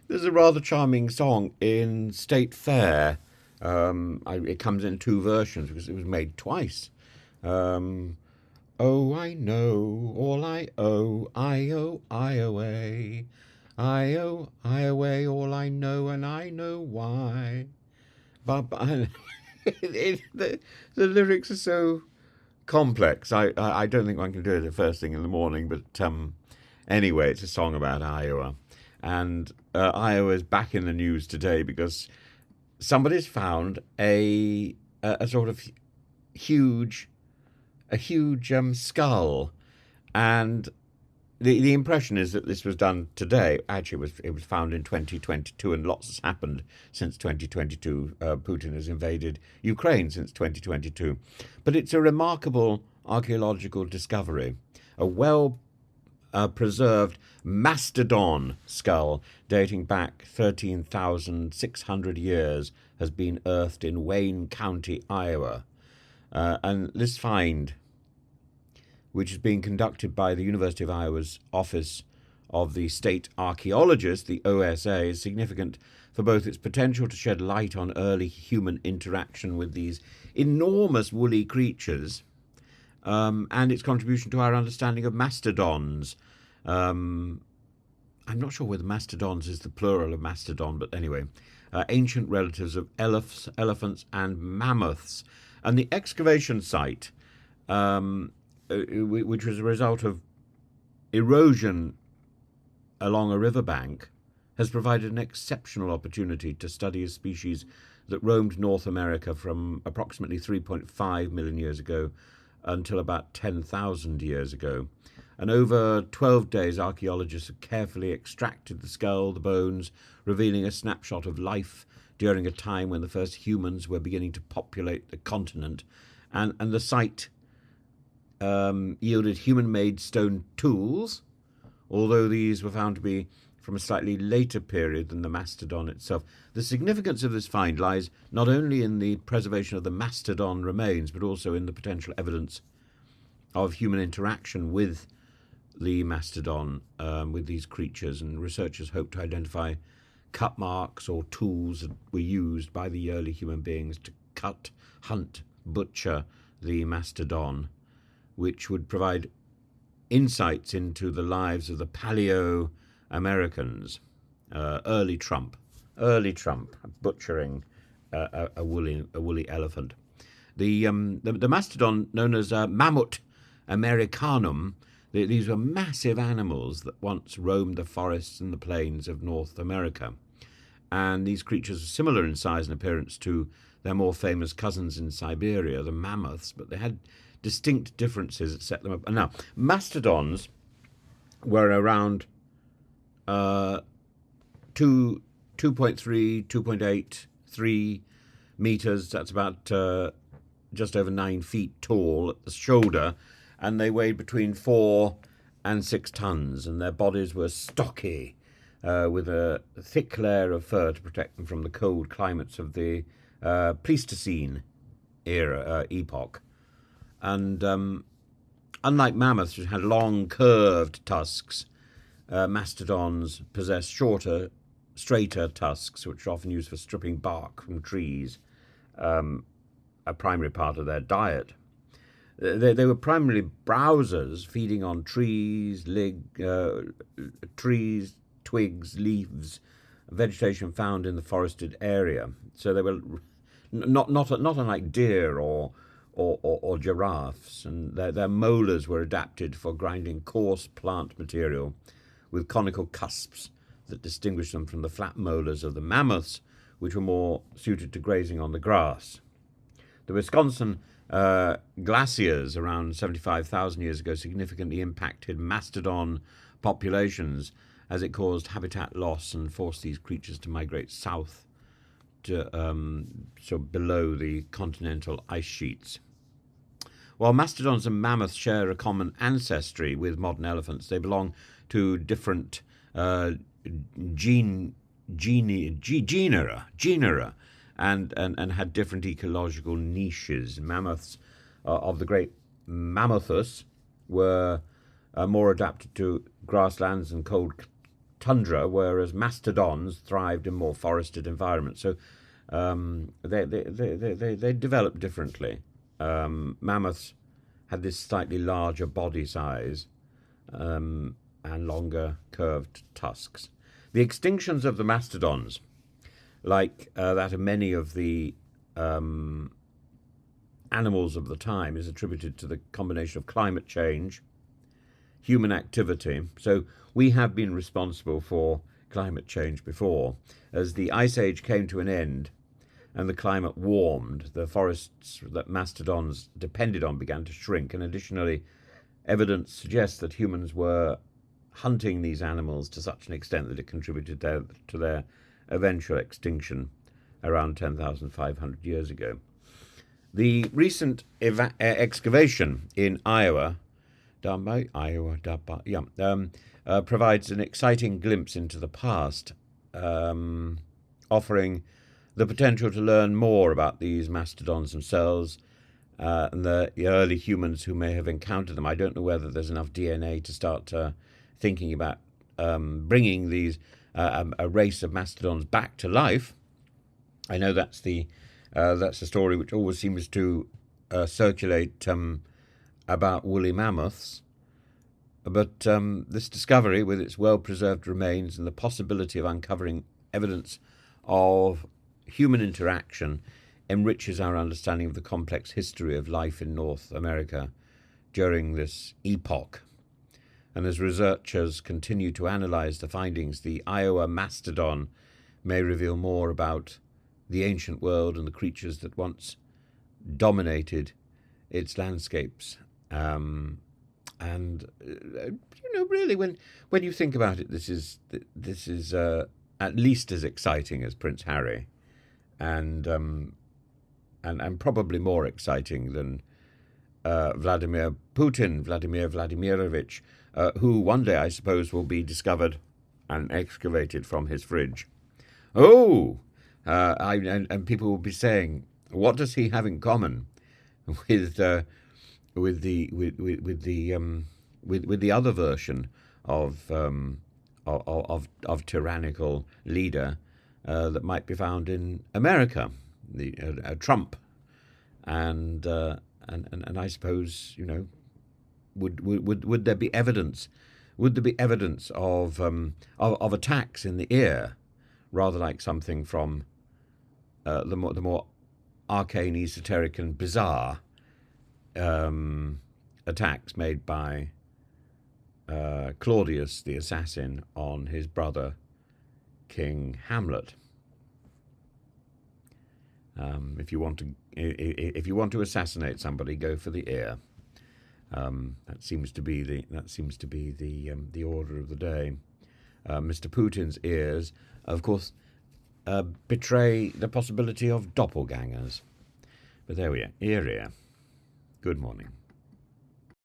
There's a rather charming song in State Fair. It comes in two versions because it was made twice. Um, oh, I know all I owe, I away. I away all I know, and I know why. But the lyrics are so complex. I don't think one can do it the first thing in the morning, but anyway, it's a song about Iowa. And Iowa is back in the news today because somebody's found a sort of huge skull, and the impression is that this was done today. Actually, it was found in 2022, and lots has happened since 2022. Putin has invaded Ukraine since 2022, but it's a remarkable archaeological discovery. A well preserved mastodon skull dating back 13,600 years has been earthed in Wayne County, Iowa. And this find, which is being conducted by the University of Iowa's Office of the State Archaeologist, the OSA, is significant for both its potential to shed light on early human interaction with these enormous woolly creatures, and its contribution to our understanding of mastodons. Um, I'm not sure whether mastodons is the plural of mastodon, but anyway, ancient relatives of elephants, and mammoths. And the excavation site, which was a result of erosion along a riverbank, has provided an exceptional opportunity to study a species that roamed North America from approximately 3.5 million years ago until about 10,000 years ago. And over 12 days, archaeologists have carefully extracted the skull, the bones, revealing a snapshot of life during a time when the first humans were beginning to populate the continent. And the site yielded human-made stone tools, although these were found to be from a slightly later period than the mastodon itself. The significance of this find lies not only in the preservation of the mastodon remains, but also in the potential evidence of human interaction with the mastodon, with these creatures, and researchers hope to identify cut marks or tools that were used by the early human beings to cut, hunt, butcher the mastodon, which would provide insights into the lives of the Paleo Americans, early Trump butchering a woolly elephant. The mastodon, known as Mammoth americanum, these were massive animals that once roamed the forests and the plains of North America. And these creatures are similar in size and appearance to their more famous cousins in Siberia, the mammoths, but they had distinct differences that set them up. And now, mastodons were around 2.3, 2.8, 3 meters. That's about just over 9 feet tall at the shoulder, and they weighed between 4 and 6 tons, and their bodies were stocky, with a thick layer of fur to protect them from the cold climates of the Pleistocene epoch. And unlike mammoths, which had long, curved tusks, mastodons possess shorter, straighter tusks, which are often used for stripping bark from trees, a primary part of their diet. They were primarily browsers, feeding on trees, twigs, leaves, vegetation found in the forested area. So they were not unlike deer or giraffes, and their molars were adapted for grinding coarse plant material, with conical cusps that distinguished them from the flat molars of the mammoths, which were more suited to grazing on the grass. The Wisconsin glaciers around 75,000 years ago significantly impacted mastodon populations, as it caused habitat loss and forced these creatures to migrate south to so below the continental ice sheets. While mastodons and mammoths share a common ancestry with modern elephants, they belong to different genera, and had different ecological niches. Mammoths of the great Mammothus were more adapted to grasslands and cold tundra, whereas mastodons thrived in more forested environments. So they developed differently. Mammoths had this slightly larger body size and longer curved tusks. The extinctions of the mastodons, like that of many of the animals of the time, is attributed to the combination of climate change, human activity. So we have been responsible for climate change before. As the Ice Age came to an end and the climate warmed, the forests that mastodons depended on began to shrink, and additionally, evidence suggests that humans were hunting these animals to such an extent that it contributed to their eventual extinction around 10,500 years ago. The recent excavation in Iowa provides an exciting glimpse into the past, offering the potential to learn more about these mastodons themselves and the early humans who may have encountered them. I don't know whether there's enough DNA to start thinking about bringing these a race of mastodons back to life. I know that's the story which always seems to circulate about woolly mammoths. But this discovery, with its well-preserved remains and the possibility of uncovering evidence of human interaction, enriches our understanding of the complex history of life in North America during this epoch. And as researchers continue to analyze the findings, the Iowa mastodon may reveal more about the ancient world and the creatures that once dominated its landscapes. Really, when you think about it, this is at least as exciting as Prince Harry, and probably more exciting than Vladimir Vladimirovich, who one day I suppose will be discovered and excavated from his fridge. Oh, and people will be saying, what does he have in common with the other version of tyrannical leader that might be found in America, Trump, and I suppose would there be evidence? Would there be evidence of attacks in the ear, rather like something from the more arcane, esoteric, and bizarre attacks made by Claudius the assassin on his brother King Hamlet? If you want to assassinate somebody, go for the ear. That seems to be the order of the day. Mr. Putin's ears, of course, betray the possibility of doppelgangers. But there we are, ear. Good morning.